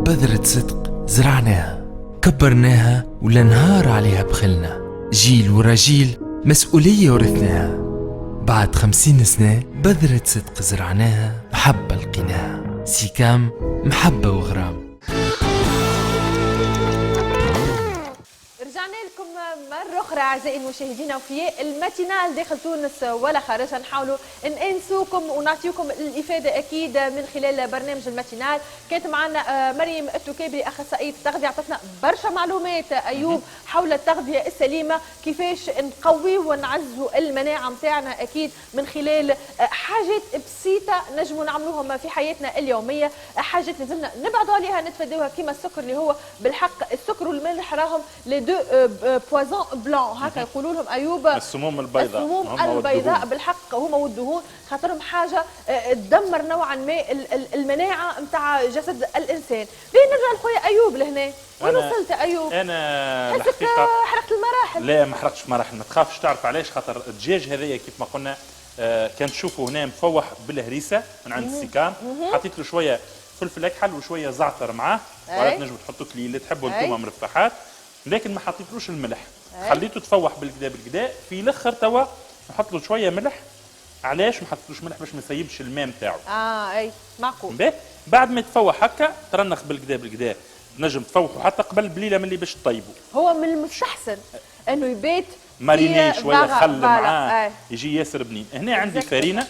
بذرة صدق زرعناها كبرناها ولنهار عليها بخلنا، جيل ورا جيل مسؤولية ورثناها. بعد 50 سنة بذرة صدق زرعناها، محبة لقيناها. سيكام، محبة وغرام. رجعنا لكم مرة أخرى أعزائي المشاهدين وفي الماتينال داخل تونس ولا خارجها، نحاولوا نأنسوكم ونعطيكم الإفادة أكيد من خلال برنامج الماتينال. كانت معنا مريم التوكابي أخصائية التغذية، عطتنا برشا معلومات أيوب حول التغذية السليمة، كيفاش نقويه ونعزوا المناعة متاعنا أكيد من خلال حاجات بسيطة نجموا نعملوهم في حياتنا اليومية، حاجات لازمنا نبعدوا عليها نتفادوها كما السكر اللي هو بالحق السكر والملح راهم لي دو بوازون بلون هكا يقولوا لهم ايوب، السموم البيضاء. السموم البيضاء بالحق هما والدهون، خاطرهم حاجه تدمر نوعا ما المناعه نتاع جسد الانسان. بين نرجع لخويا ايوب لهنا، وين وصلت ايوب؟ انا حسك الحقيقه حرقت المراحل. لا ما حرقتش مراحل، ما تخافش. تعرف علاش؟ خاطر الدجاج هذايا كيف ما قلنا كان تشوفوا هنا مفوح بالهريسه من عند السيكام، حطيت له شويه فلفل اكحل وشويه زعتر معاه، ولا تنجموا تحطوا كلي اللي تحبوا انتم مرفحات، لكن ما حطيتلوش الملح، خليته تفوح بالكدا بالكدا. في الاخر توا نحط له شويه ملح. علاش ما حطيتلوش ملح؟ باش ما يسيبش الماء نتاعو. اي معقول. بعد ما يتفوح هكا ترنخ بالكدا بالكدا، تنجم تفوحوا حتى قبل بليله من اللي باش تطيبوا. هو من المستحسن انه يبات ماريني شويه خل معاه يجي ياسر بنين. هنا عندي فرينه،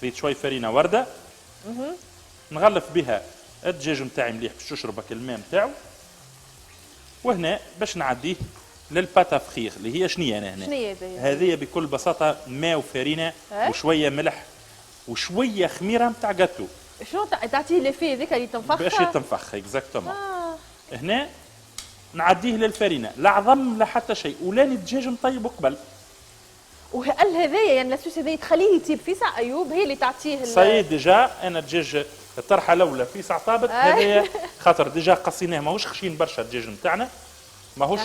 خذيت شويه فرينه ورده نغلف بها الدجاج نتاعي مليح باش تشرب الماء نتاعو. وهنا باش نعديه للباتا فخيخ اللي هي شنية انا هنا؟ شنية هذه بكل بساطه ماء وفرينه وشويه ملح وشويه خميره نتاع جاتو. شنو تعطيه لي هذيك اللي تنفخ؟ باش يتنفخ اكزاكتومون. هنا نعديه للفرينه، لا عظم لا حتى شيء، ولاني الدجاج نطيبه قبل. وهل هذايا يعني لاسوس هذايا تخليه يطيب في ساعه ايوب، هي اللي تعطيه صايد ديجا. انا الدجاج الطرحه الاولى في ساعه طابت هذايا، خاطر ديجا قصيناه ماهوش خشين برشا الدجاج نتاعنا، ماهوش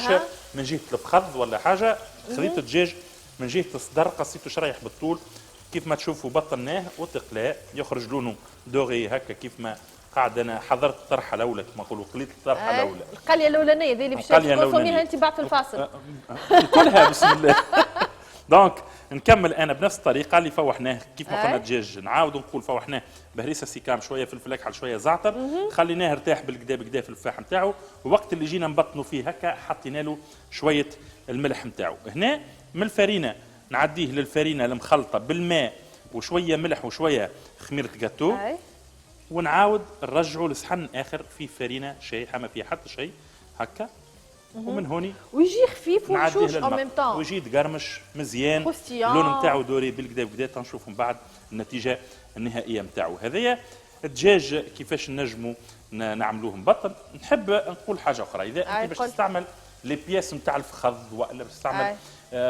من جهه الفخذ ولا حاجه. خذيت الدجاج من جهه الصدر قصيته شرايح بالطول كيف ما تشوفوا، بطناه وتقلاه يخرج لونه دوغي هكا كيف ما قاعد. انا حضرت الطرحه الاولى كما نقولوا، قليت الطرحه الاولى، القليه الاولانيه ذي اللي باش تكونسوميها انت بعد في الفاصل كلها بسم الله. دونك نكمل انا بنفس الطريقه اللي فوحناه كيف ما قلنا الدجاج، نعاود نقول فوحناه بهريسه سيكام، شويه فلفل اكحل شويه زعتر، خليناه ارتاح بالكدا بكدا في الفاح نتاعو، ووقت اللي جينا نبطنوا فيه هكا حطينا له شويه الملح نتاعو. هنا من الفرينه نعديه للفرينه المخلطه بالماء وشويه ملح وشويه خميره جاتو، ونعاود نرجعوا لصحن اخر فيه فرينه شايحه ما فيها حتى شيء هكا، ومن هوني ويجي خفيف ومشوش او ميم طون، ويجي تقرمش مزيان، اللون نتاعو دوري بالكدا بكدا. تنشوفوا من بعد النتيجه النهائيه نتاعو. هذايا الدجاج كيفاش نجموا نعملوه مبطن. نحب نقول حاجه اخرى، اذا انت باش تستعمل لي بياس نتاع الفخذ ولا باش تستعمل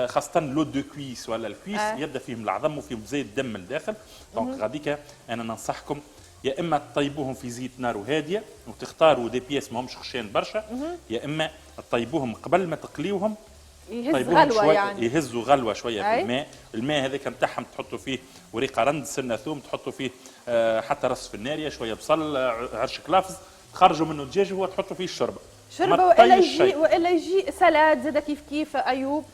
خاصه لو دو كويس ولا الكويس يبدا فيهم العظم وفيهم زي الدم الداخل، دونك غاديكا انا ننصحكم يا اما تطيبوهم في زيت نار هاديه وتختاروا دي بياس ماهمش خشين برشا، يا اما تطيبوهم قبل ما تقليوهم يهز غلوه يعني يهزوا غلوه شويه في الماء. الماء هذاك نتاعهم تحطوا فيه وريقه رند سنه ثوم، تحطوا فيه حتى رص فناريه شويه بصل عرش كلافز، تخرجوا منه الدجاج وهو تحطوا فيه الشوربه والا يجي سلاد زاد كيف كيف ايوب،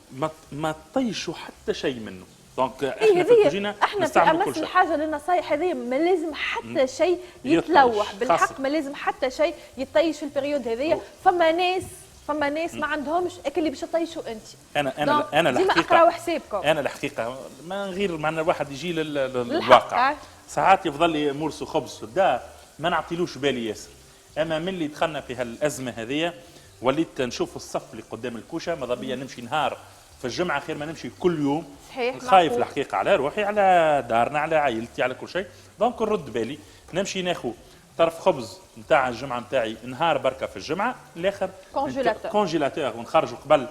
ما تطيشوا حتى شيء منه. دونك احنا في الكوجينه نستعمل كل شيء. الحاجه للنصايح هذه ما لازم حتى شيء يتلوح بالحق، ما لازم حتى شيء يطيش في البريود هذيا. فما ناس ما عندهمش اكل اللي باش تطيشوا انت. انا ديما اقراوا حسابكم. انا الحقيقه ما غير معنا الواحد يجي للواقع، ساعات يفضل لي مرسو خبز في الدار ما نعطيلوش بالي ياسر. اما من اللي دخلنا في هالازمه هذيا وليت نشوف الصف اللي قدام الكوشه، ماذا بيا نمشي نهار في الجمعه خير ما نمشي كل يوم. صحيح، خايف الحقيقه على روحي، على دارنا، على عائلتي، على كل شيء. دونك نرد بالي نمشي ناخذ طرف خبز نتاع الجمعه نتاعي نهار بركه في الجمعه، الاخر كونجيلاتور ونخرجوا قبل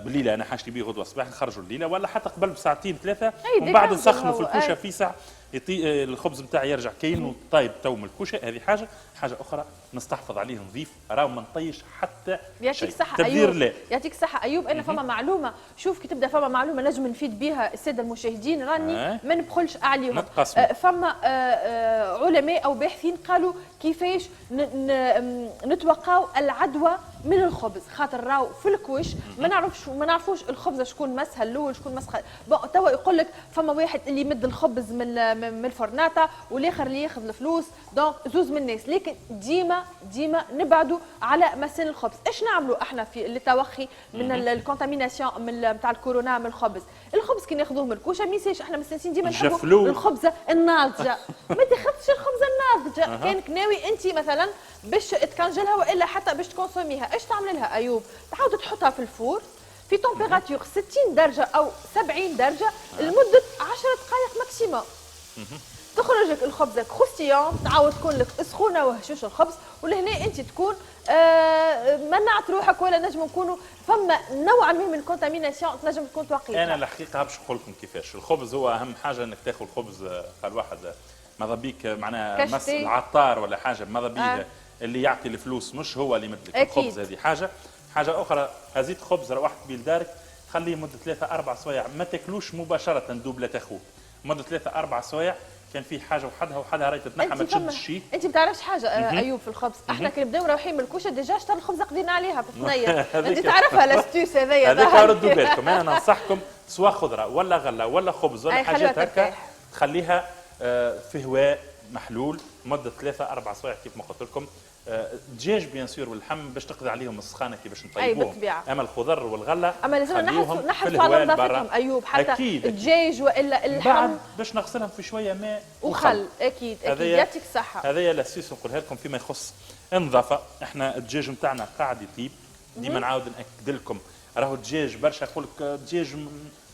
بالليله. انا حاجتي بيه غدوه الصباح نخرجوا الليله ولا حتى قبل بساعتين ثلاثه، ومن بعد نسخنوا في الكوشه في ساعه الخبز نتاعي يرجع كأنه طايب تو من الكوشه. هذه حاجه اخرى نستحفظ عليه نظيف، راهو ما نطيش حتى يعطيك شيء. صحة تبذير أيوب. لا. يعطيك صحة أيوب. أنا فما معلومة، شوف كي تبدا فما معلومة نجم نفيد بها السادة المشاهدين، راني ما نبخلش عليهم. فما علماء أو باحثين قالوا كيفاش نتوقعوا العدوى من الخبز، خاطر راهو في الكوش ما نعرفوش الخبزة شكون مسها الأول شكون مسها. توا يقول لك فما واحد اللي يمد الخبز من الفرناطة والآخر اللي ياخذ الفلوس، دونك زوز من الناس. لكن ديما نبعدوا على مسان الخبز. ايش نعملوا احنا في التوخي من الكونتاميناسيون نتاع الكورونا من الخبز؟ الخبز كي ناخذوه من الكوشه ميساش، احنا مستانسين ديما نحبوا الخبزه الناضجه. ما تاخذش الخبزه الناضجه. كانك ناوي انت مثلا باش تكنجلها والا حتى باش تكونسوميها، ايش تعمل لها ايوب؟ تعاود تحطها في الفور في تمبيراتور 60 درجه او 70 درجه لمده 10 دقائق ماكسيموم. تخرجك الخبزه كروستيون، تعاود تكون لك سخونه وهشوش الخبز، ولهنا انت تكون منعت روحك. ولا نجم نكونوا فما نوع من الكونتاميناسيون تنجم تكون توقيتها. انا الحقيقه باش نقول لكم كيفاش الخبز هو اهم حاجه، انك تاخذ خبز. قال واحد ماذا بيك معناها مس العطار ولا حاجه، ماذا بيه اللي يعطي الفلوس مش هو اللي يمد لك الخبز. هذه حاجه اخرى. هزيت خبز روحت بيه لدارك، خليه مده 3-4 سوايع، ما تاكلوش مباشره دوبله اخوه، مده 3-4 سوايع. كان في حاجه وحدها راهي تتنحى ما تشدش شيء. انت ما بتعرفش حاجه ايوب في الخبز. احنا كي نبداو رايحين من الكوشه ديجا شتا الخبزه قدينا عليها في الصينيه. انت تعرفها لاستوس هذايا. هذاك ردوا بالكم. انا ننصحكم سواء خضره ولا غله ولا خبز ولا حاجات هكا، تخليها في هواء محلول مده 3-4 سوايع كيف ما قلت لكم. الدجاج بيان سور واللحم باش تقضي عليهم السخانه كي باش نطيبوهم. اما الخضر والغله اما لازم نحرصوا على نظافتهم ايوب، حتى أكيد. الدجاج والا اللحم بعد باش نغسلهم في شويه ماء وخل. اكيد يعطيك الصحه. هذايا لاسيس نقولها لكم فيما يخص النظافه. احنا الدجاج نتاعنا قاعد يطيب، ديما نعاود ناكد لكم راهو الدجاج برشا يقول لك الدجاج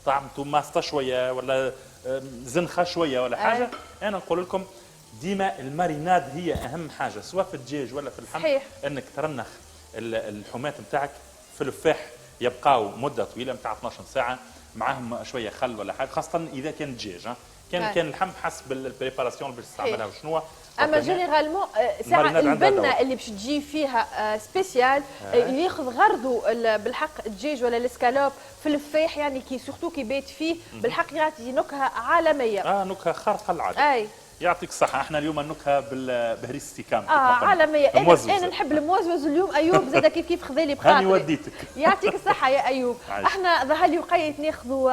طعمته ماسطه شويه ولا زنخه شويه ولا حاجه. انا نقول لكم ديما الماريناد هي اهم حاجه، سواء في الدجاج ولا في اللحم. صحيح. انك ترنخ اللحومات نتاعك في الفاح يبقاو مده طويله نتاع 12 ساعه، معاهم شويه خل ولا حاجه، خاصه اذا كان دجاج. كان اللحم حسب البريباراسيون اللي باش تستعملها وشنو. اما جينيرالمون ساعه البنه اللي باش تجي فيها سبيسيال ياخذ غرضه بالحق الدجاج ولا الاسكالوب في الفاح، يعني كي سورتو كي بيت فيه بالحق يعطي نكهه عالميه. نكهه خارقه للعاده. يعطيك الصحة. احنا اليوم النكهة بهريس ستيكام. عالمية. أنا نحب الموزوز اليوم أيوب زاد كيف خذالي بخاطري. هاني وديتك. يعطيك الصحة يا أيوب. احنا ظهر لي وقيت ناخذوا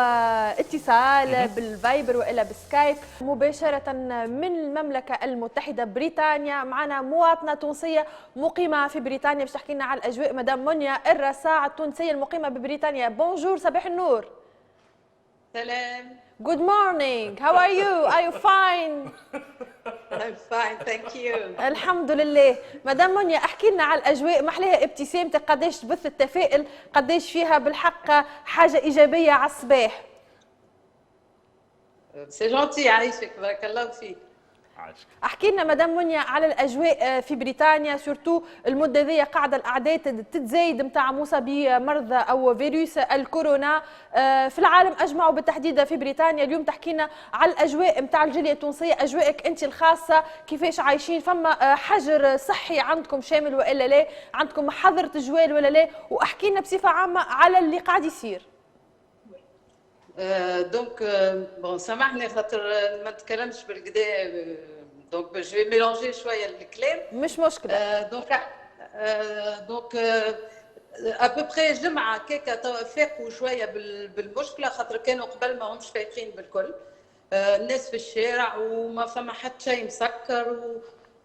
اتصال بالفايبر وإلا بالسكايب مباشرة من المملكة المتحدة بريطانيا. معنا مواطنة تونسية مقيمة في بريطانيا باش تحكي لنا على الأجواء. مدام منيا الرساع التونسية المقيمة ببريطانيا. بونجور، صباح النور. سلام. Good morning. How are you? Are you fine? I'm fine, thank you. الحمد لله. مدام منيا احكي لنا على الاجواء، محلاها ابتسامتك، قداش تبث التفاؤل، قداش فيها بالحق حاجه ايجابيه على الصباح. سي جونتي، عايشك بارك الله فيك. احكي لنا مدام منيا على الاجواء في بريطانيا، سورتو المده ذي قاعده الاعداد تتزايد نتاع مصابي مرضى او فيروس الكورونا في العالم اجمع وبالتحديد في بريطانيا. اليوم تحكي لنا على الاجواء نتاع الجاليه التونسيه، اجواءك انت الخاصه، كيفاش عايشين؟ فما حجر صحي عندكم شامل والا لا؟ عندكم حظر تجوال ولا لا؟ واحكي لنا بصفه عامه على اللي قاعد يصير. دونك بون سامحني خاطر ما نتكلمش بالكدا، دونك جو في ميلونجي شويه الكلام. مش مشكله. دونك ابوبري جمعه كيكا فاقوا شويه بالمشكله، خاطر كانوا قبل ما همش فايقين بالكل. الناس في الشارع وما فما حتى شيء مسكر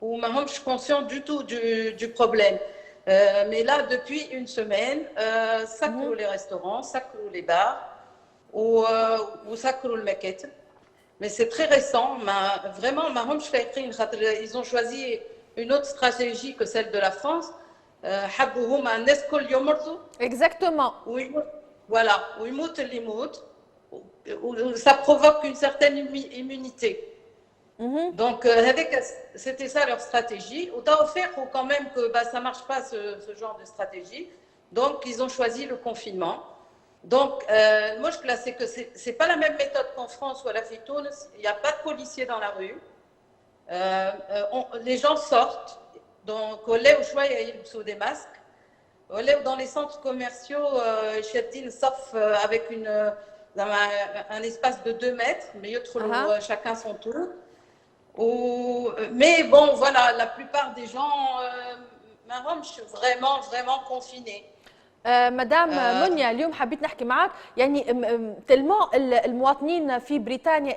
وما همش كونسيون دو تو دو بروبليم. مي لا دوبوي اون سيمين سكروا لي ريستورون، سكروا لي بار وسكروا المكاتب. Mais c'est très récent, vraiment, ils ont choisi une autre stratégie que celle de la France. Exactement. Voilà, ça provoque une certaine immunité. Donc, c'était ça leur stratégie. Autant faire quand même que ça ne marche pas ce genre de stratégie. Donc, ils ont choisi le confinement. Donc, المشكلة c'est que c'est pas la même méthode qu'en France ولا في تونس. Il n'y a pas de policiers dans la rue. Les gens sortent. Donc, ولاو شوية يلبسوا des masques. ولاو dans les centres commerciaux شادين صف avec un espace de 2 mètres, mais يدخلوا chacun son tour. Mais bon, voilà, la plupart des gens ما همش vraiment confinés. مدام منيا، اليوم حبيت نحكي معك يعني تلمو المواطنين في بريطانيا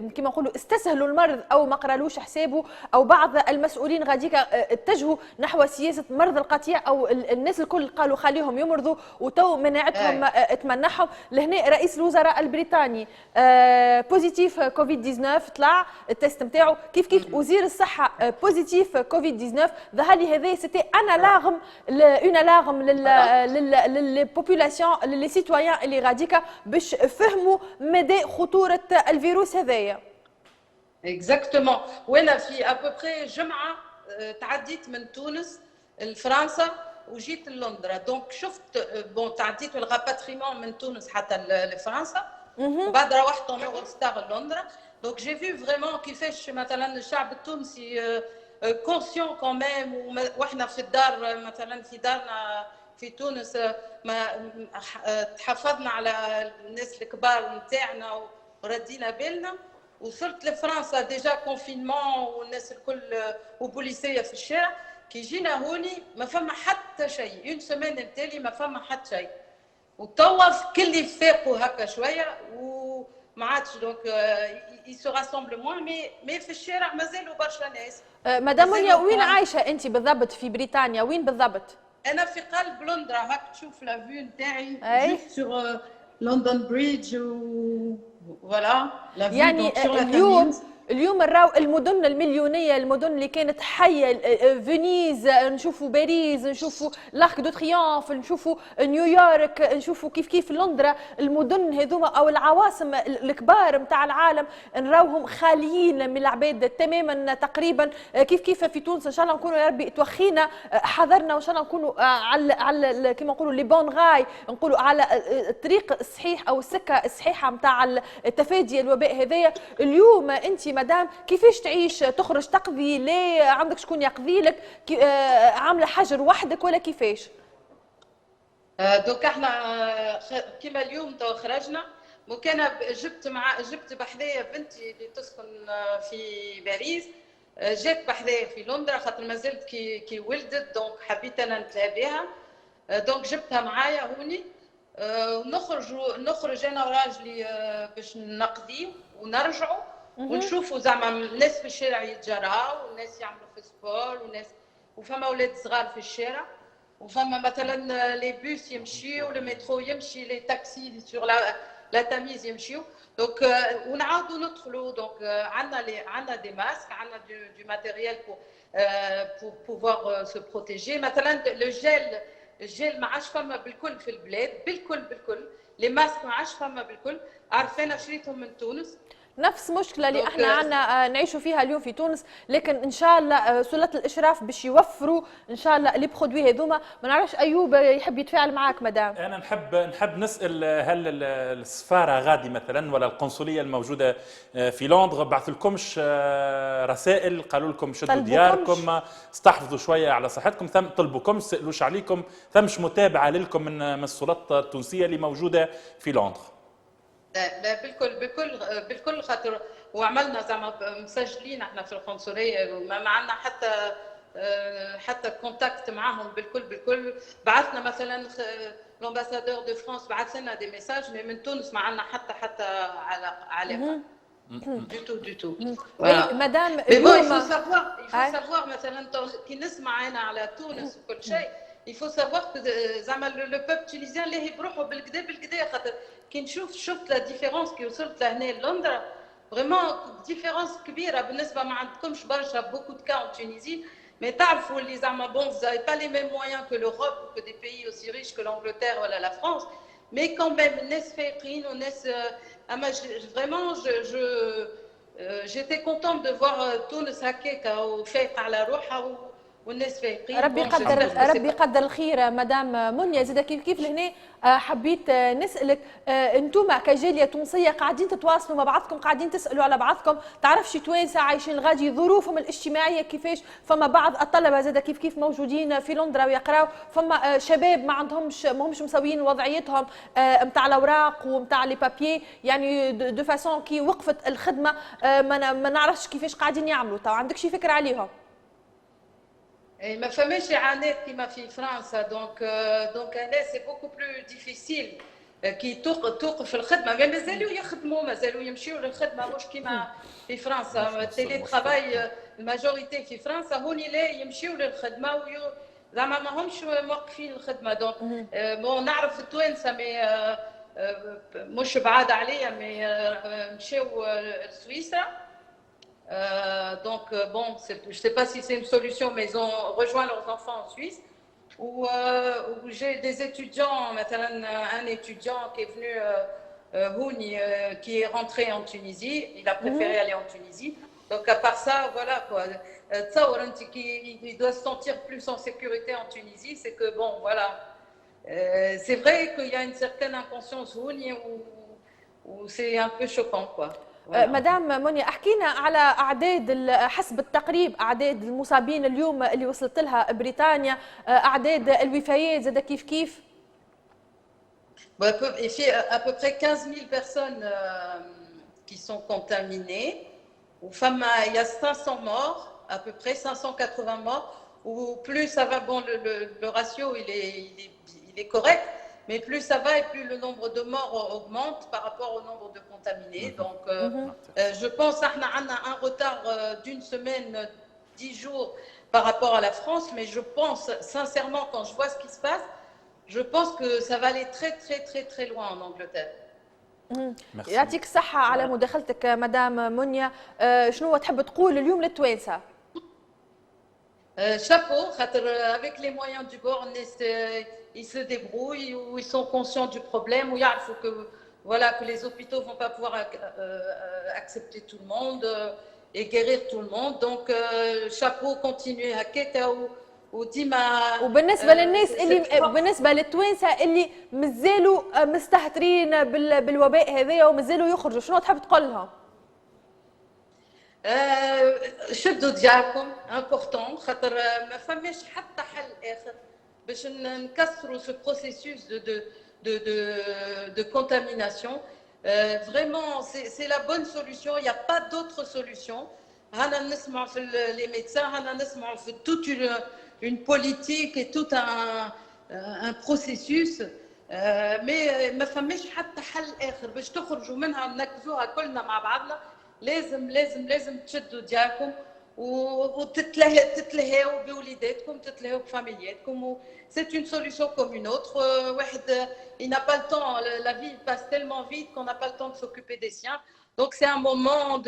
كما نقولوا استسهلوا المرض او ما قرالوش حسابه، او بعض المسؤولين غاديك اتجهوا نحو سياسه مرض القطيع، او الناس الكل قالوا خليهم يمرضوا وتو مناعتهم تمنحهم. لهنا رئيس الوزراء البريطاني بوزيتيف كوفيد 19 طلع التيست نتاعو، كيف وزير الصحه بوزيتيف كوفيد 19. ظهر لي هذا سيتي ان الاغم اون الاغم للبوبولاسيون لي سيتويان اللي غاديكا باش فهموا مدى خطوره الفيروس هذايا. اكزاكتومون. وانا في ابوبري جمعه تعديت من تونس لفرنسا وجيت للندرا، دونك شفت بون تعديت الغاباتريمون من تونس حتى لفرنسا، وبعد روحت اون اورستار لندرا. دونك جي في فريمون كيفاش مثلا الشعب التونسي كونسيون كوميم. واحنا في الدار مثلا في دارنا في تونس ما تحفظنا على الناس الكبار نتاعنا وردينا بالنا. وصلت لفرنسا ديجا كونفينمون والناس الكل وبوليسيه في الشارع. كي جينا هوني ما فما حتى شيء، اون سيمين التالي ما فما حتى شيء. وتوا كل يفاقوا هكا شويه وما عادش دونك يسو راسومبل موان، مي في الشارع مازالوا برشا ناس. مدام منيا، وين عايشه انت بالضبط في بريطانيا؟ وين بالضبط؟ انا في قلب لندرا، هاك تشوف لا فيو نتاعي جوست سور لندن بريدج فوالا لا فيو. يعني اليوم نراو المدن المليونيه، المدن اللي كانت حيه، فينيز، نشوفوا باريس، نشوفوا لارك دو تريومف، نشوفوا نيويورك، نشوفوا كيف لندرا. المدن هذوما او العواصم الكبار نتاع العالم نراوهم خاليين من العباد تماما تقريبا. كيف في تونس ان شاء الله نكونوا يا ربي توخينا حذرنا، وان شاء الله نكونوا على كما نقولوا لي بون غاي، نقولوا على الطريق الصحيح او السكه الصحيحه نتاع التفادي الوباء هذايا. اليوم انت مدام كيفاش تعيش؟ تخرج تقضي؟ ليه عندك شكون يقضي لك؟ عامله حجر وحدك ولا كيفاش؟ دوك احنا كيما اليوم تو خرجنا، وكان جبت بحذايا بنتي اللي تسكن في باريس، جات بحذايا في لندرا خاطر مازلت كي ولدت، دونك حبيت انا نتلاقى بها، دونك جبتها معايا هوني. نخرج انا وراجلي باش نقضي ونرجعوا ونشوفوا زعما الناس في الشارع يتجراو، والناس يعملوا في سبور، والناس وفما اولاد صغار في الشارع، وفما مثلا لي بوس يمشيو، لو مترو يمشي، لي تاكسي سور لا تاميز يمشيو. دونك ونعاودوا ندخلوا. دونك عندنا دي ماسك، عندنا دو ماتيريال pour pouvoir se protéger. مثلا لو الجيل ما عادش فما بالكل في البلاد، بالكل لي ماسك ما عادش فما بالكل. عارفين شريتهم من تونس، نفس مشكله اللي احنا عندنا نعيشوا فيها اليوم في تونس. لكن ان شاء الله سلطه الاشراف باش يوفروا ان شاء الله لي برودوي هذوما. ما نعرفش ايوب يحب يتفاعل معاك مدام. انا نحب نسال، هل السفاره غادي مثلا ولا القنصليه الموجوده في لندن بعثوا لكمش رسائل قالوا لكم شدوا دياركم، استحفظوا شويه على صحتكم، ثم طلبوكم سالوش عليكم، ثمش متابعه لكم من السلطه التونسيه اللي موجوده في لندن؟ لا بالكل خاطر وعملنا زعما مسجلين احنا في القنصليه، ما عندنا حتى كونتاكت معاهم بالكل. بعثنا مثلا الامباسادور دو فرانس بعث لنا دي ميساج، مي من تونس ما عندنا حتى علاقه دو تو. مدام اليوم يفو سافوار مثلا كي نسمع انا على تونس وكل شيء، يفو سافوار زعما لو بوب تونيزيان ليه بروحه بالكدا خاطر كي شفت لا ديفيرونس كي وصلت لهنا لندرا، فريمون ديفيرونس كبيره. بالنسبه ما عندكمش برشا بوكو دو كا en Tunisie، مي تعرفوا اللي زعما بون vous avez pas les mêmes moyens que l'Europe ou que des pays aussi riches que l'Angleterre ولا la France، mais quand même الناس فايقين والناس اما فريمون j'étais contente de voir تونس هكاكا وفايقه على روحها والناس فايقين. ربي يقدر ربي يقدر الخير. مدام منيا زاد كيف لهنا حبيت نسالك، انتم كجاليه تونسيه قاعدين تتواصلوا مع بعضكم، قاعدين تسالوا على بعضكم، تعرف شي توانسه عايشين الغادي ظروفهم الاجتماعيه كيفاش؟ فما بعض الطلبه زاد كيف موجودين في لندرا ويقراوا، فما شباب ما عندهمش ماهمش مسويين وضعيتهم نتاع الاوراق ونتاع لي بابيي، يعني دو فاسون كي وقفت الخدمه ما نعرفش كيفاش قاعدين يعملوا. تو عندك شي فكره عليهم؟ ما فماش اعانات كيما في فرنسا، دونك هنا سي بوكو بلو ديفيسيل كي توقف الخدمه، مازالوا يخدموا، مازالوا يمشيوا للخدمه، مش كيما في فرنسا. التيلي ترافاي الماجوريتي في فرنسا هوني لا يمشيوا للخدمه زعما ماهمش موقفين الخدمه. دونك بون نعرف التوانسه مي مش بعاد عليا، مي مشاو لسويسرا. Donc bon, je ne sais pas si c'est une solution, mais ils ont rejoint leurs enfants en Suisse. Où j'ai des étudiants, un étudiant qui est venu, Houni, qui est rentré en Tunisie. Il a préféré aller en Tunisie. Donc à part ça, voilà quoi. Il doit se sentir plus en sécurité en Tunisie. C'est que bon, voilà. C'est vrai qu'il y a une certaine inconscience Houni où c'est un peu choquant quoi. مدام منيا احكينا على اعداد حسب التقريب، اعداد المصابين اليوم اللي وصلت لها بريطانيا، اعداد الوفيات زاد كيف؟ Il y a à peu près 15 000 personnes qui sont contaminées. Il y a 500 morts, à peu près 580 morts. Ou plus ça va, bon, le ratio il est correct. Mais plus ça va et plus le nombre de morts augmente par rapport au nombre de contaminés. Donc, je pense qu'on a un retard d'une semaine, 10 jours par rapport à la France. Mais je pense, sincèrement, quand je vois ce qui se passe, je pense que ça va aller très, très, très, très loin en Angleterre. يعطيك الصحة على مداخلتك مدام منيا. شنو تحب تقول اليوم للتوانسة؟ Chapeau, avec les moyens du bord, ils se débrouillent, où ils sont conscients du problème, où il faut que les hôpitaux ne vont pas pouvoir accepter tout le monde et guérir tout le monde. Donc, chapeau, continuez à Keka ou Dima. وبالنسبة للناس بالنسبة للتوانسة اللي مازالوا مستهترين بالوباء هذايا ومازالوا يخرجوا، شنو تحب تقول لهم؟ شدوا ديالكم امبورطون، خاطر ما فماش حتى حل اخر باش نكسروا ce processus de contamination. Vraiment, c'est la bonne solution. Il n'y a pas d'autre solution. هنا نسمع في les médecins, هنا نسمع في toute une politique et tout un processus. mais ما فماش حتى حل اخر باش تخرجوا منها ننكزوها كلنا مع بعضنا. لازم تشدوا ديالكم وتتلهاو بوليداتكم، تتلهاو بفاميلياتكم. C'est une solution comme une autre. Il n'a pas le temps, la vie passe tellement vite qu'on n'a pas le temps de s'occuper des siens. Donc c'est un moment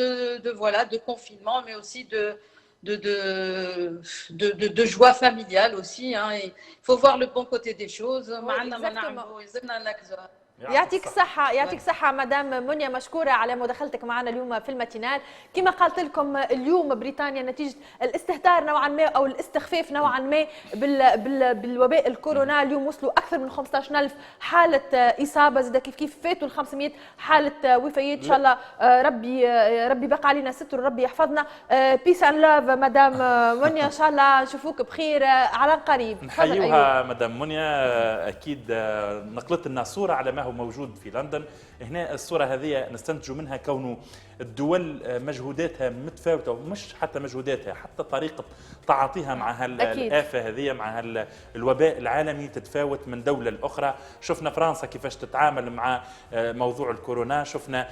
de confinement, mais aussi de joie familiale aussi. Hein. Il faut voir le bon côté des choses. يعطيك الصحة، يعطيك الصحة مدام منيا، مشكورة على مداخلتك معنا اليوم في الماتينال. كما قالت لكم اليوم بريطانيا نتيجة الاستهتار نوعا ما أو الاستخفاف نوعا ما بالوباء الكورونا، اليوم وصلوا أكثر من 15,000 حالة إصابة، زاد كيف فاتوا ال 500 حالة وفيات. إن شاء الله ربي بقى علينا ستر وربي يحفظنا. بيس أند لاف مدام منيا، إن شاء الله نشوفوك بخير على قريب. نحيوها مدام منيا، أكيد نقلت لنا صورة على ما هو موجود في لندن. هنا الصورة هذه نستنتج منها كونه الدول مجهوداتها متفاوتة، ومش حتى مجهوداتها، حتى طريقة تعاطيها مع الآفة هذه، مع الوباء العالمي تتفاوت من دولة لأخرى. شفنا فرنسا كيفاش تتعامل مع موضوع الكورونا، شفنا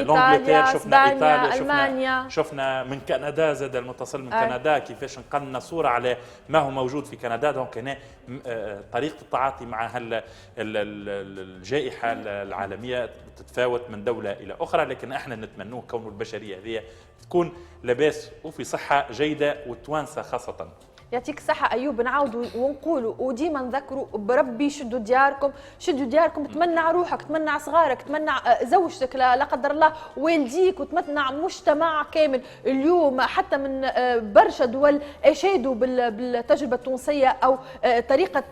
لونجلتير، شفنا إيطاليا، ألمانيا، شفنا من كندا زاد المتصل من كندا كيفاش نقلنا صورة على ما هو موجود في كندا. دونك هنا طريقة التعاطي مع الجائحة العالمية تتفاوت من دولة إلى أخرى، لكن احنا نتمنوه كون البشرية هذه تكون لاباس وفي صحة جيدة، والتوانسة خاصة. يعطيك الصحة أيوب. نعاودوا ونقولوا وديما نذكروا بربي شدوا دياركم، شدوا دياركم، تمنع روحك، تمنع صغارك، تمنع زوجتك لا قدر الله، والديك، وتمنع مجتمع كامل. اليوم حتى من برشا دول أشادوا بالتجربة التونسية أو طريقة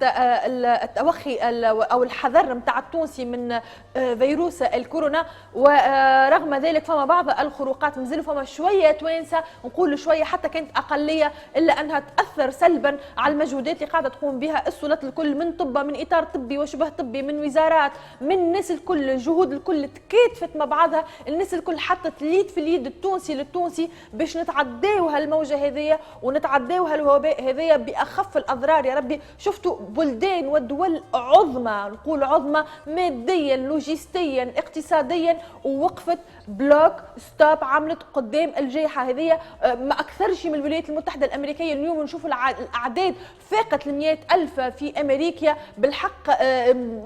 التوخي أو الحذر متاع التونسي من فيروس الكورونا. ورغم ذلك فما بعض الخروقات مازالوا، فما شوية توانسة نقول شوية حتى كانت أقلية، إلا أنها تأثر سلبا على المجهودات اللي قاعدة تقوم بها السلطات الكل، من طب، من إطار طبي وشبه طبي، من وزارات، من الناس الكل، الجهود الكل تكاتفت مع بعضها، الناس الكل حطت اليد في اليد التونسي للتونسي باش نتعداو هالموجة هذية ونتعداو هالوباء هذية بأخف الأضرار يا ربي. شفتوا بلدان ودول عظمى، نقول عظمى ماديا لوجستيا اقتصاديا، ووقفت بلوك ستوب، عملت قدام الجائحة هذه. ما أكثرش من الولايات المتحدة الأمريكية اليوم نشوف الأعداد فاقت 100,000 في أمريكا. بالحق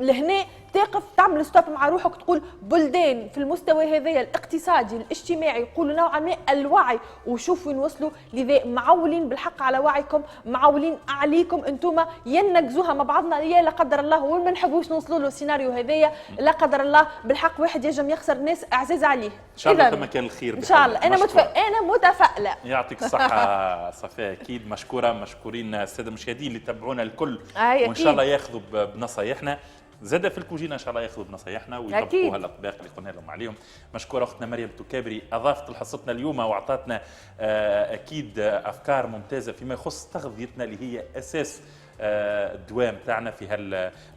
لهنا تقف تعمل ستوب مع روحك، تقول بلدان في المستوى هذايا الاقتصادي الاجتماعي يقولوا نوعا ما الوعي وشوفوا نوصلوا. لذا معولين بالحق على وعيكم، معولين عليكم انتم، ينقزوها مع بعضنا يا لا قدر الله، وما نحبوش نوصلوا له السيناريو هذايا لا قدر الله. بالحق واحد ينجم يخسر ناس عزيز عليه. ان شاء الله ثم كان الخير ان شاء الله. انا متفائله. يعطيك الصحه صفاء. اكيد مشكورين الساده المشاهدين اللي تابعونا الكل، وان شاء الله ياخذوا بنصايحنا. زاد في الكوجينه ان شاء الله ياخذوا بنصايحنا ويطبقوا هالاطباق اللي قلنا لهم عليهم. مشكوره اختنا مريم توكابري، اضافت لحصتنا اليوم واعطتنا اكيد افكار ممتازه فيما يخص تغذيتنا اللي هي اساس الدوام تاعنا في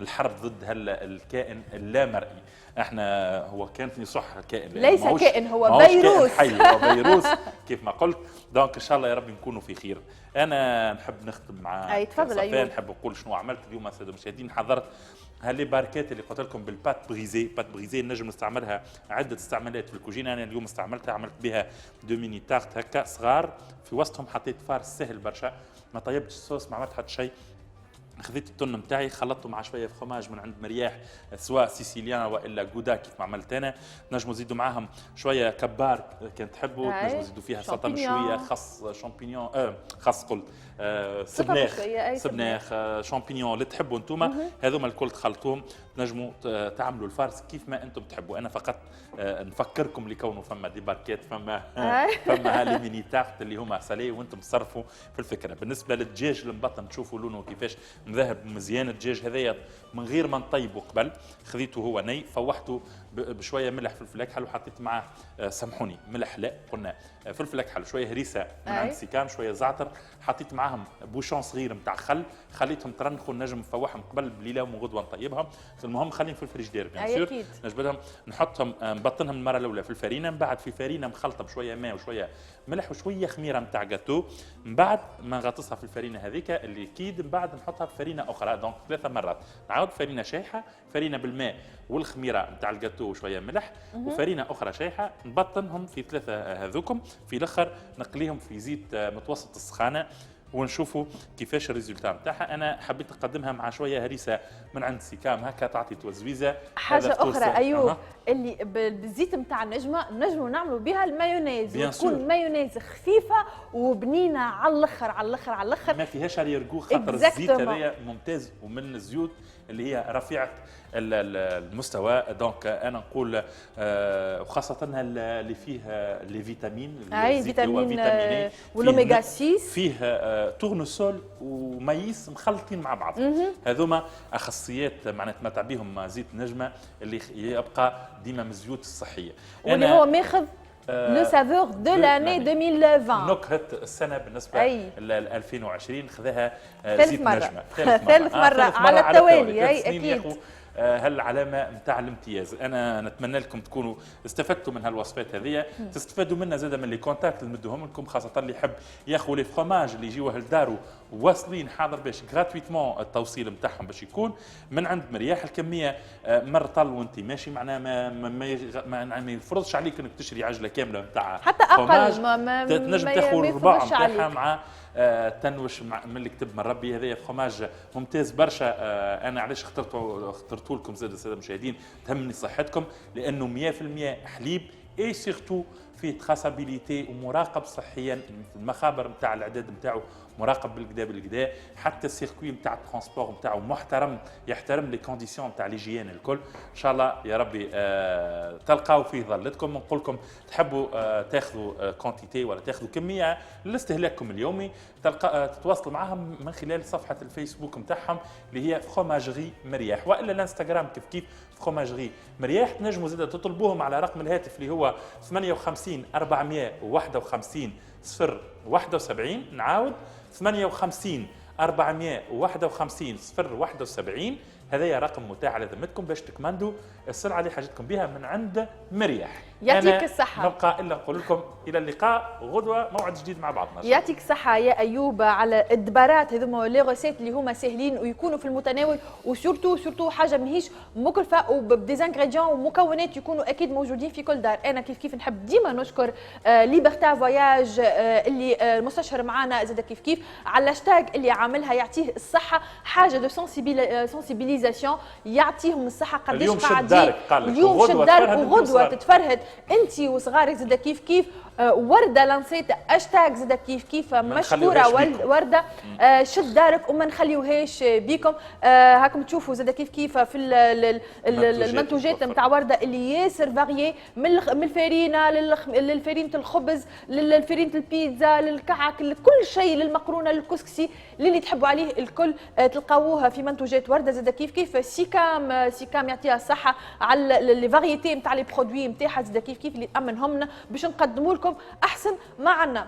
الحرب ضد الكائن اللامرئي. احنا هو كان صح كائن، ليس كائن، هو فيروس حي، هو فيروس كيف ما قلت. دونك ان شاء الله يا رب نكونوا في خير. انا نحب نختم مع تفضل أيوب. نحب نقول شنو عملت اليوم الساده المشاهدين. حضرت هاللي باركات اللي قلت لكم بالبات بريزي. بات بريزي نجم نستعملها عده استعمالات في الكوجينه. انا اليوم استعملتها، عملت بها دو ميني تارت هكا صغار، في وسطهم حطيت فارس سهل برشا، ما طيبتش الصوص، ما عملت حتى شيء. خذيت التن نتاعي خلطته مع شويه فخوماج من عند مرياح، سواء سيسيليان والا جودا كيف ما عملت انا. نجموا نزيدوا معاهم شويه كبار كان تحبوا، نجموا نزيدوا فيها سلطه مشويه، خس شامبينيون، خس قلت سبناخ شامبينيون اللي تحبوا انتم. هذوما الكل تخلطوهم، تنجموا تعملوا الفارس كيف ما انتم تحبوا. انا فقط نفكركم لكونه فما دي باركيت، فما هالي ميني تارت اللي هما سالي، وانتم تصرفوا في الفكره. بالنسبه للدجاج المبطن تشوفوا لونه كيفاش مذهب مزيان. الدجاج هذايا من غير ما نطيبه قبل، خذيته هو ني، فوحته بشويه ملح فلفل اكحل، وحطيت معاه سامحوني ملح لا قلنا فلفل اكحل، شويه هريسه من عند سيكام، شويه زعتر، حطيت معاهم بوشون صغير نتاع خل، خليتهم ترنخوا، نجم نفوحهم قبل بليله وغدوه نطيبهم. المهم خليهم في الفريجيدير بيان سور، نجبدهم نحطهم نبطنهم المره الاولى في الفرينه، من بعد في فرينه مخلطه بشويه ماء وشويه ملح وشويه خميره نتاع جاتو، من بعد ما نغطسها في الفرينه هذيك اللي اكيد، من بعد نحطها في فرينه اخرى. دونك 3 مرات نعاود فرينه شايحه، فرينه بالماء والخميره نتاع الجاتو وشويه ملح، وفرينه اخرى شايحه، نبطنهم في 3 هذوكم، في الاخر نقليهم في زيت متوسط السخانه ونشوفوا كيفاش الريزولتا نتاعها. انا حبيت نقدمها مع شويه هريسه من عند سيكام هكا تعطي توزويزه. حاجه اخرى ايوب اللي بالزيت نتاع النجمه نجموا نعملوا بها المايونيز، وتكون مايونيز خفيفه وبنينه على الاخر على الاخر على الاخر، ما فيهاش اليرجو، خاطر الزيت هذايا ممتاز ومن الزيوت اللي هي رفيعه المستوى. دونك انا نقول وخاصه اللي فيه لي فيتامين، فيتامين والاوميغا 6، فيه تورنسول ومايس مخلطين مع بعض. هذوما اخصيات معناتها ما بهم زيت النجمه اللي يبقى ديما من الزيوت الصحيه، واللي هو ماخذ لو سافور دو لاني 2020. نكهه السنه بالنسبه ل 2020 خذاها زيت نجمه ثالث مره على التوالي. اكيد هالعلامه نتاع الامتياز. انا نتمنى لكم تكونوا استفدتوا من هالوصفات هذه، تستفادوا منها زاده من لي كونتاكت اللي نمدوهم لكم، خاصه اللي يحب ياخذوا لي فروماج اللي يجيوه لدارو واصلين حاضر باش غراتويتمون التوصيل نتاعهم باش يكون من عند مرياح. الكميه مر طل وانت ماشي، معناها ما يفرضش عليك انك تشري عجله كامله نتاع حتى اقل ما تنجم تاخذ ربع نتاعها مع تنوش من الكتب من ربي. هذايا فخوماج ممتاز برشا. انا علاش اخترته لكم زاد الساده المشاهدين، تهمني صحتكم لانه 100% حليب، اي سيرتو فيه تراسابيليتي ومراقب صحيا المخابر نتاع الاعداد نتاعو مراقب بالكدا حتى السيركوي نتاع الترونسبور نتاعو محترم، يحترم لي كونديسيون نتاع ليجيان الكل. ان شاء الله يا ربي تلقاو في ظلتكم. نقول لكم تحبوا تاخذوا كونتيتي ولا تاخذوا كميه لاستهلاككم اليومي، تتواصلوا معهم من خلال صفحه الفيسبوك نتاعهم اللي هي فروماجري مرياح، والا الانستغرام كيف فروماجري مرياح. تنجموا زاده تطلبوهم على رقم الهاتف اللي هو 58 451 071. نعاود 58 451 071. هذا رقم متاح على ذمتكم باش تكمندوا السلعه اللي حاجتكم بها من عند مرياح. يعطيك الصحة. نبقى إلا نقول لكم إلى اللقاء غدوة، موعد جديد مع بعضنا. يعطيك الصحة يا أيوب على الدبارات هذوما لي غوسيت اللي هما ساهلين ويكونوا في المتناول، وسورتو حاجة ماهيش مكلفة وبديزانغريديون ومكونات يكونوا أكيد موجودين في كل دار. أنا كيف نحب ديما نشكر ليبرتا فواياج اللي مستشهر معنا زاد كيف على الهاشتاج اللي عاملها يعطيه الصحة، حاجة دو سونسيبيليزاسيون يعطيهم الصحة. قداش قاعدين اليوم شد دارك وغدوة تتفرهد انت وصغارك زاد كيف وردة لانسيت هاشتاج زاد كيف مشكورة وردة. شد دارك وما نخليوهاش بيكم. هاكم تشوفوا زاد كيف في المنتوجات نتاع وردة اللي ياسر فاريي من الفارينة للفارينة الخبز للفارينة البيتزا للكعك كل شيء، للمقرونة للكسكسي اللي تحبوا عليه الكل تلقاوها في منتوجات وردة زاد كيف. سيكام يعطيها الصحة على لي فاريتي نتاع لي برودوي نتاعها زاد كيف اللي تأمنهم باش نقدموا لكم احسن ما عندنا.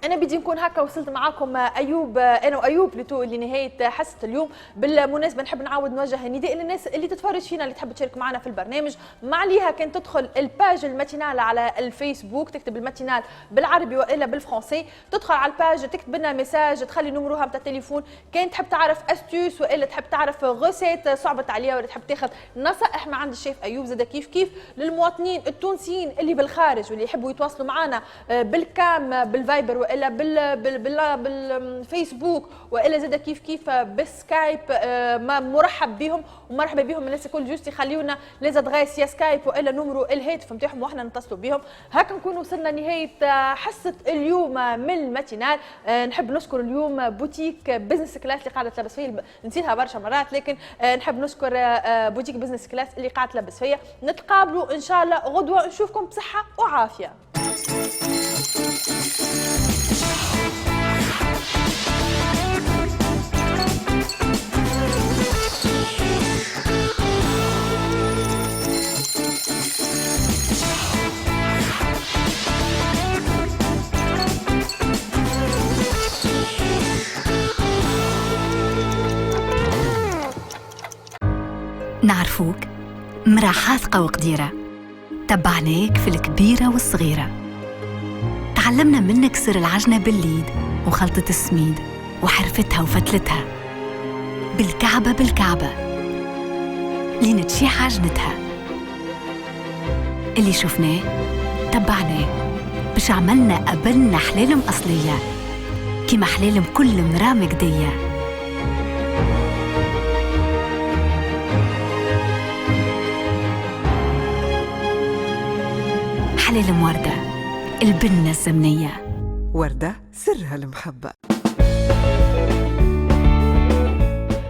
أنا بدي نكون هكا وصلت معاكم أيوب، أنا وأيوب لنهاية حصة اليوم. بالمناسبة نحب نعاود نوجه نداء للناس اللي تتفرج فينا اللي تحب تشارك معنا في البرنامج. ما عليها كان تدخل الباج الماتينال على الفيسبوك، تكتب الماتينال بالعربي وإلا بالفرنسي، تدخل على الباج تكتب لنا ميساج، تخلي نمروها بتاع التليفون. كان تحب تعرف أستوس وإلا تحب تعرف غوسيت صعبت عليها ولا تحب تاخذ نصائح من عند الشيف أيوب زاد كيف للمواطنين التونسيين اللي بالخارج واللي يحبوا يتواصلوا معنا بالكام بالفايبر الا بالفيسبوك والا زاد كيف بالسكايب. مرحب بهم ومرحبا بهم الناس الكل. جوست يخليونا لي زادغيس يا سكايب والا نمرو الهاتف نتاعهم واحنا نتصلوا بهم. هكا نكون وصلنا نهايه حصه اليوم من الماتينال. نحب نشكر اليوم بوتيك بزنس كلاس اللي قاعده تلبس فيا، نسيتها برشا مرات لكن نحب نشكر بوتيك بزنس كلاس اللي قاعده تلبس فيا. نتقابلوا ان شاء الله غدوه، نشوفكم بصحه وعافيه. نعرفوك مرأة حاذقة وقديرة، تبعناك في الكبيرة والصغيرة، تعلمنا منك سر العجنة بالليد وخلطة السميد وحرفتها وفتلتها، بالكعبة لين تشيح عجنتها. اللي شفناه تبعناه باش عملنا قبلنا حلالم أصلية كيما حلالم كل مرأة مجدية. حلالم وردة، البنة الزمنية. وردة سرها المحبة.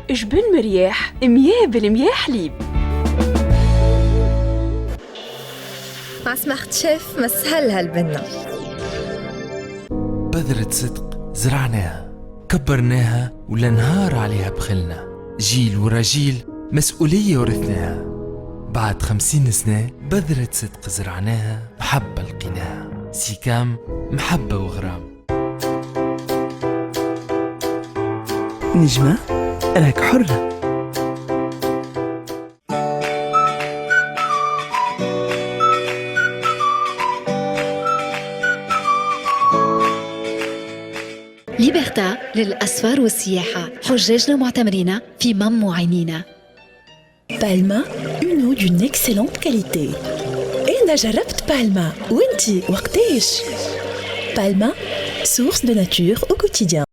جبن مرياح 100% حليب. مع سماحة شيف مسهلها البنة. بذرة صدق زرعناها كبرناها ولا نهار عليها بخلنا، جيل ورا جيل مسؤولية ورثناها. بعد 50 سنة بذرة صدق زرعناها، محبة لقيناها. سيكام محبة وغرام. نجمة راك حرة. ليبرتا للأسفار والسياحة، حجاجنا معتمرين في مموعينينا. بالما une eau d'une excellente qualité. أنا جربت بالما وانتي وقتاش؟ بالما source de nature au quotidien.